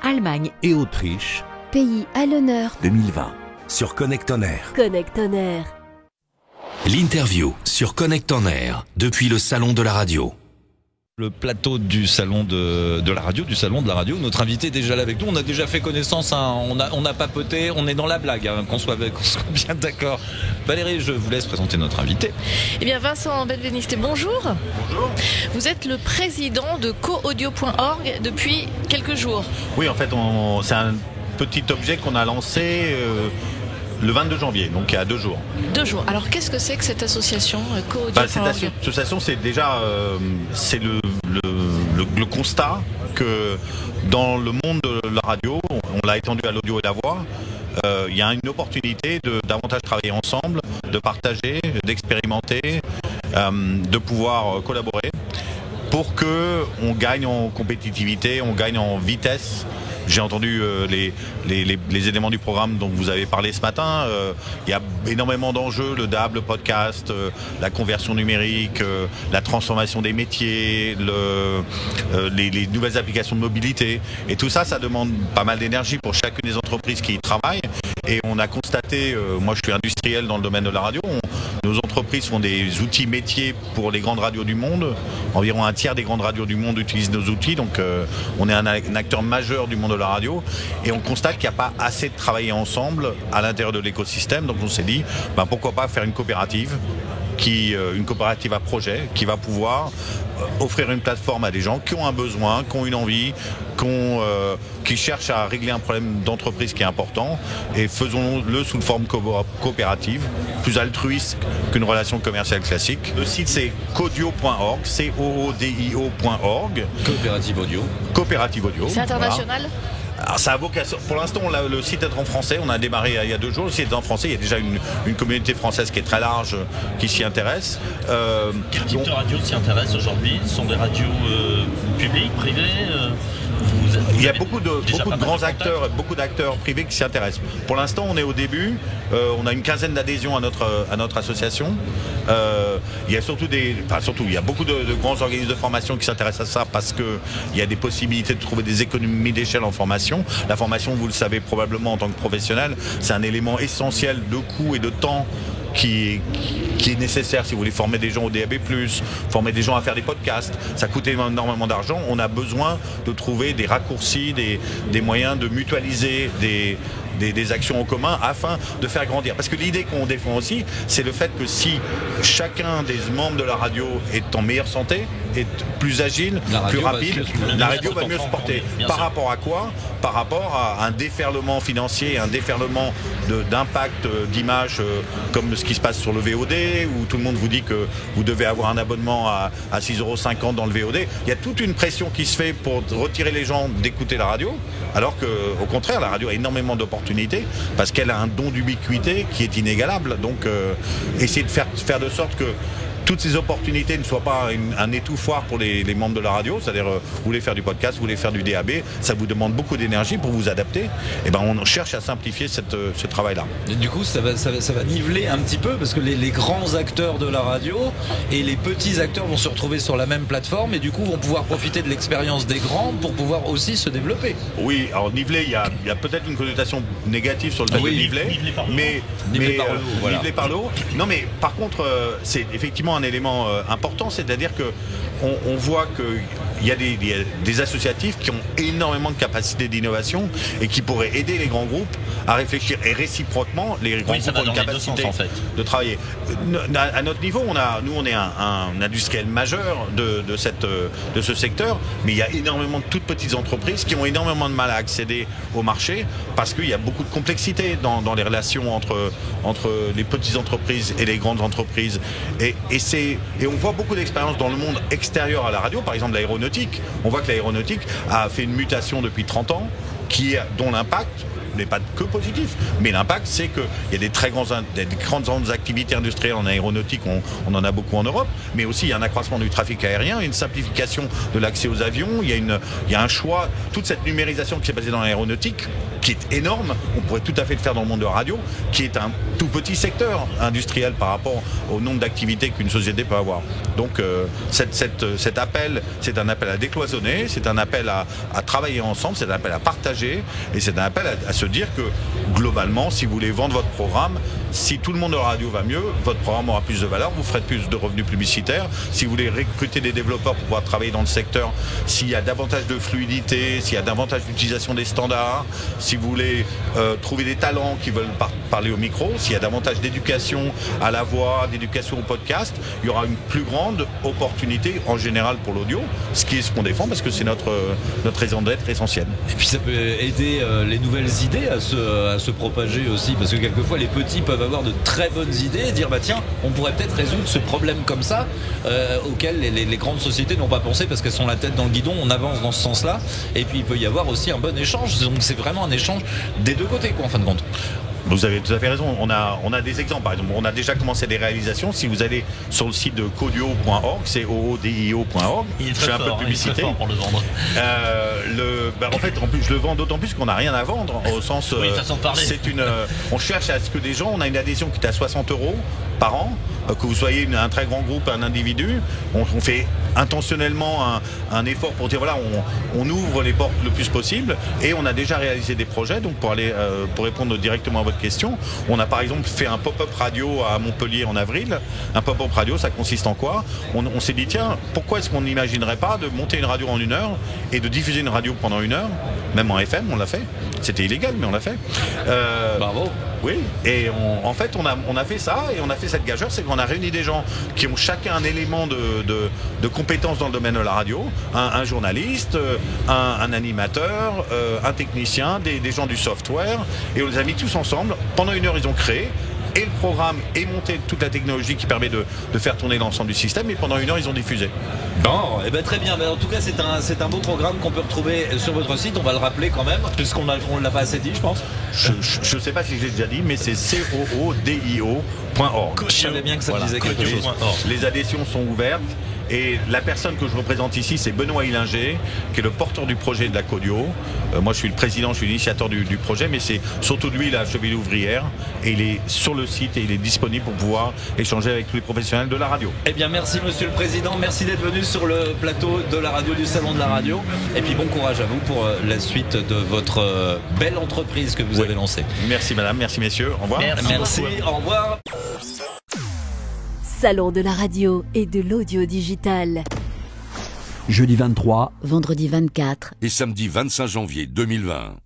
Allemagne et Autriche. Pays à l'honneur 2020 sur Connect On Air. Connect On Air. L'interview sur Connect On Air depuis le salon de la radio. Le plateau du salon de la radio, du salon de la radio. Notre invité est déjà là avec nous. On a déjà fait connaissance, hein. On a papoté, on est dans la blague, hein, qu'on soit bien d'accord. Valérie, je vous laisse présenter notre invité. Eh bien, Vincent Benveniste, bonjour. Bonjour. Vous êtes le président de coaudio.org depuis quelques jours. Oui, en fait, c'est un petit objet qu'on a lancé le 22 janvier, donc il y a 2 jours. 2 jours. Alors, qu'est-ce que c'est que cette association coaudio.org ? Cette association, c'est déjà c'est le constat que dans le monde de la radio, on l'a étendu à l'audio et la voix, il y a une opportunité de davantage travailler ensemble, de partager, d'expérimenter, de pouvoir collaborer pour qu'on gagne en compétitivité, on gagne en vitesse. J'ai entendu les éléments du programme dont vous avez parlé ce matin. Il y a énormément d'enjeux, le DAB, le podcast, la conversion numérique, la transformation des métiers, les nouvelles applications de mobilité. Et tout ça, ça demande pas mal d'énergie pour chacune des entreprises qui y travaillent. Et on a constaté, moi je suis industriel dans le domaine de la radio, nos entreprises font des outils métiers pour les grandes radios du monde. Environ un tiers des grandes radios du monde utilisent nos outils, donc on est un acteur majeur du monde de la radio. Et on constate qu'il n'y a pas assez de travailler ensemble à l'intérieur de l'écosystème. Donc on s'est dit, pourquoi pas faire une coopérative à projet qui va pouvoir offrir une plateforme à des gens qui ont un besoin, qui ont une envie, qui cherchent à régler un problème d'entreprise qui est important, et faisons-le sous forme coopérative, plus altruiste qu'une relation commerciale classique. Le site c'est coaudio.org, COODIO.org. Coopérative audio. C'est international ? Voilà. Alors, ça a vocation. Pour l'instant, le site est en français. On a démarré il y a 2 jours. Le site est en français. Il y a déjà une communauté française qui est très large, qui s'y intéresse. Quel type de radio s'y intéresse aujourd'hui ? Ce sont des radios publiques, privées Il y a beaucoup de grands acteurs, beaucoup d'acteurs privés qui s'y intéressent. Pour l'instant, on est au début. On a une quinzaine d'adhésions à notre association. Il y a il y a beaucoup de grands organismes de formation qui s'intéressent à ça parce que il y a des possibilités de trouver des économies d'échelle en formation. La formation, vous le savez probablement en tant que professionnel, c'est un élément essentiel de coût et de temps qui est nécessaire si vous voulez former des gens au DAB+, former des gens à faire des podcasts. Ça coûte énormément d'argent. On a besoin de trouver des raccourcis, des moyens de mutualiser des actions en commun afin de faire grandir. Parce que l'idée qu'on défend aussi, c'est le fait que si chacun des membres de la radio est en meilleure santé, est plus agile, plus rapide, la radio va mieux se porter. Par rapport à quoi ? Par rapport à un déferlement financier, un déferlement d'impact d'image comme ce qui se passe sur le VOD, où tout le monde vous dit que vous devez avoir un abonnement à 6,50 € dans le VOD. Il y a toute une pression qui se fait pour retirer les gens d'écouter la radio, alors qu'au contraire, la radio a énormément d'opportunités parce qu'elle a un don d'ubiquité qui est inégalable. Donc, essayer de faire de sorte que toutes ces opportunités ne soient pas un étouffoir pour les membres de la radio, c'est-à-dire vous voulez faire du podcast, vous voulez faire du DAB, ça vous demande beaucoup d'énergie pour vous adapter. Et on cherche à simplifier ce travail-là. Et du coup, ça va niveler un petit peu parce que les grands acteurs de la radio et les petits acteurs vont se retrouver sur la même plateforme et du coup vont pouvoir profiter de l'expérience des grands pour pouvoir aussi se développer. Oui, alors niveler, il y a peut-être une connotation négative sur le fait de niveler, niveler par le haut. Non, mais par contre, c'est effectivement un élément important, c'est-à-dire que on voit qu'il y a des associatifs qui ont énormément de capacités d'innovation et qui pourraient aider les grands groupes à réfléchir, et réciproquement les grands groupes ont une capacité de travailler. À notre niveau, on est un industriel majeur de ce secteur, mais il y a énormément de toutes petites entreprises qui ont énormément de mal à accéder au marché parce qu'il y a beaucoup de complexité dans les relations entre les petites entreprises et les grandes entreprises. Et on voit beaucoup d'expériences dans le monde extérieur à la radio, par exemple l'aéronautique. On voit que l'aéronautique a fait une mutation depuis 30 ans dont l'impact n'est pas que positif. Mais l'impact, c'est qu'il y a des grandes activités industrielles en aéronautique, on en a beaucoup en Europe, mais aussi il y a un accroissement du trafic aérien, une simplification de l'accès aux avions, il y a un choix, toute cette numérisation qui s'est passée dans l'aéronautique, qui est énorme, on pourrait tout à fait le faire dans le monde de la radio, qui est un tout petit secteur industriel par rapport au nombre d'activités qu'une société peut avoir. Donc cet appel, c'est un appel à décloisonner, c'est un appel à travailler ensemble, c'est un appel à partager, et c'est un appel à se dire que globalement, si vous voulez vendre votre programme, si tout le monde de la radio va mieux, votre programme aura plus de valeur, vous ferez plus de revenus publicitaires. Si vous voulez recruter des développeurs pour pouvoir travailler dans le secteur, s'il y a davantage de fluidité, s'il y a davantage d'utilisation des standards, si vous voulez trouver des talents qui veulent parler au micro, s'il y a davantage d'éducation à la voix, d'éducation au podcast, il y aura une plus grande opportunité en général pour l'audio, ce qu'on défend parce que c'est notre raison d'être essentielle. Et puis ça peut aider les nouvelles idées à se propager aussi, parce que quelquefois les petits peuvent avoir de très bonnes idées et dire bah tiens, on pourrait peut-être résoudre ce problème comme ça auquel les grandes sociétés n'ont pas pensé parce qu'elles sont la tête dans le guidon. On avance dans ce sens-là, et puis il peut y avoir aussi un bon échange, donc c'est vraiment un échange des deux côtés quoi, en fin de compte. Vous avez tout à fait raison, on a des exemples, par exemple, on a déjà commencé des réalisations. Si vous allez sur le site de codio.org, c'est oodio.org, je fais un peu de publicité. Il est très fort pour le vendre. En fait, en plus, je le vends d'autant plus qu'on n'a rien à vendre, au sens, oui, façon de parler. On cherche à ce que des gens, on a une adhésion qui est à 60 € par an, que vous soyez un très grand groupe, un individu, on fait intentionnellement un effort pour dire voilà, on ouvre les portes le plus possible, et on a déjà réalisé des projets. Donc pour répondre directement à votre question, on a par exemple fait un pop-up radio à Montpellier en avril. Un pop-up radio, ça consiste en quoi? On s'est dit tiens, pourquoi est-ce qu'on n'imaginerait pas de monter une radio en 1 heure et de diffuser une radio pendant 1 heure, même en FM, on l'a fait. C'était illégal, mais on l'a fait. Bravo. Oui, et en fait on a fait ça, et on a fait cette gageure, c'est qu'on a réuni des gens qui ont chacun un élément de compétences dans le domaine de la radio, un journaliste, un animateur, un technicien, des gens du software, et on les a mis tous ensemble. Pendant 1 heure, ils ont créé, et le programme est monté, toute la technologie qui permet de faire tourner l'ensemble du système, et pendant 1 heure, ils ont diffusé. Bon, et ben très bien. En tout cas, c'est un beau programme qu'on peut retrouver sur votre site. On va le rappeler quand même, puisqu'on ne l'a pas assez dit, je pense. Je ne sais pas si j'ai déjà dit, mais c'est coodio.org. Je savais bien que ça disait quelque chose. Les adhésions sont ouvertes. Et la personne que je représente ici, c'est Benoît Hillinger, qui est le porteur du projet de la Codio. Moi, je suis le président, je suis l'initiateur du projet, mais c'est surtout lui la cheville ouvrière. Et il est sur le site et il est disponible pour pouvoir échanger avec tous les professionnels de la radio. Eh bien, merci Monsieur le Président, merci d'être venu sur le plateau de la radio, du Salon de la Radio. Et puis bon courage à vous pour la suite de votre belle entreprise que vous avez lancée. Merci Madame, merci Messieurs, au revoir. Merci, au revoir. Salon de la radio et de l'audio digital. Jeudi 23, vendredi 24 et samedi 25 janvier 2020.